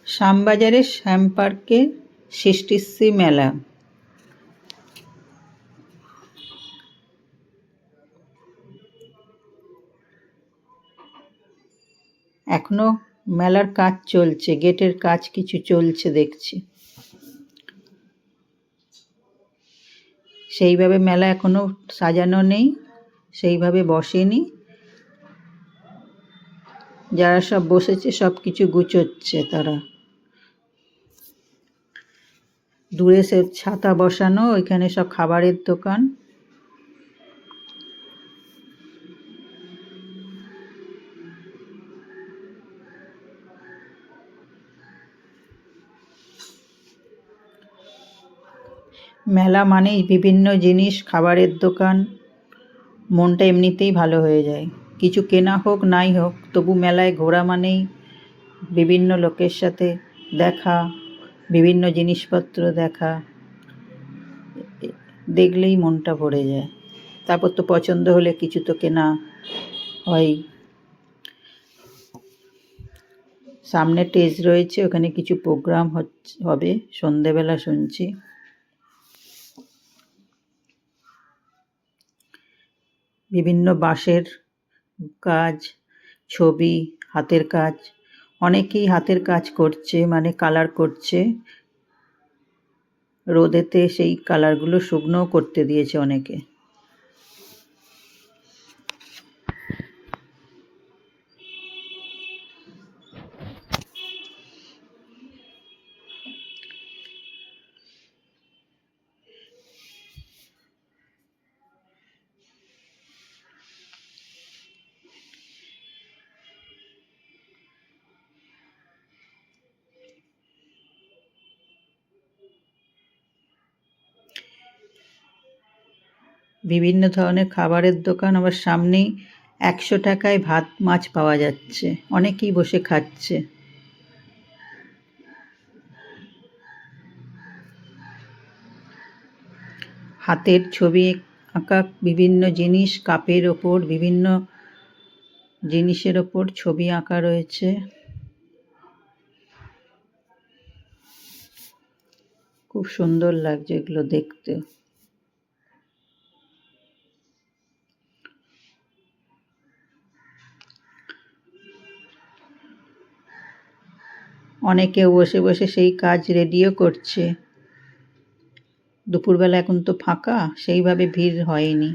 শ্যামবাজারের শ্যামপার্কে সৃষ্টিশ্রী মেলা। এখনো মেলার কাজ চলছে, গেটের কাজ কিছু চলছে দেখছি। সেইভাবে মেলা এখনো সাজানো নেই, সেইভাবে বসেনি। যারা সব বসেছে সব কিছু গুছোচ্ছে তারা। দূরে সে ছাতা বসানো, ওইখানে সব খাবারের দোকান। মেলা মানেই বিভিন্ন জিনিস, খাবারের দোকান, মনটা এমনিতেই ভালো হয়ে যায়। কিছু কেনা হোক নাই হোক, তবু মেলায় ঘোরা মানেই বিভিন্ন লোকের সাথে দেখা, বিভিন্ন জিনিসপত্র দেখা, দেখলেই মনটা ভরে যায়। তারপর তো পছন্দ হলে কিছু তো কেনা হয়। সামনে স্টেজ রয়েছে, ওখানে কিছু প্রোগ্রাম হবে সন্ধেবেলা শুনছি। বিভিন্ন বাঁশের কাজ, ছবি, হাতের কাজ। অনেকেই হাতের কাজ করছে, মানে কালার করছে। রোদেতে সেই কালারগুলো শুকনোও করতে দিয়েছে অনেকে। বিভিন্ন ধরনের খাবারের দোকান, আবার সামনেই 100 টাকায় ভাত মাছ পাওয়া যাচ্ছে, অনেকেই বসে খাচ্ছে। হাতের ছবি আঁকা বিভিন্ন জিনিস, কাপের ওপর বিভিন্ন জিনিসের ওপর ছবি আঁকা রয়েছে। খুব সুন্দর লাগছে এগুলো দেখতে। অনেকে বসে বসে সেই কাজ রেডিও করছে। দুপুরবেলা এখন তো ফাঁকা, সেইভাবে ভিড় হয়নি।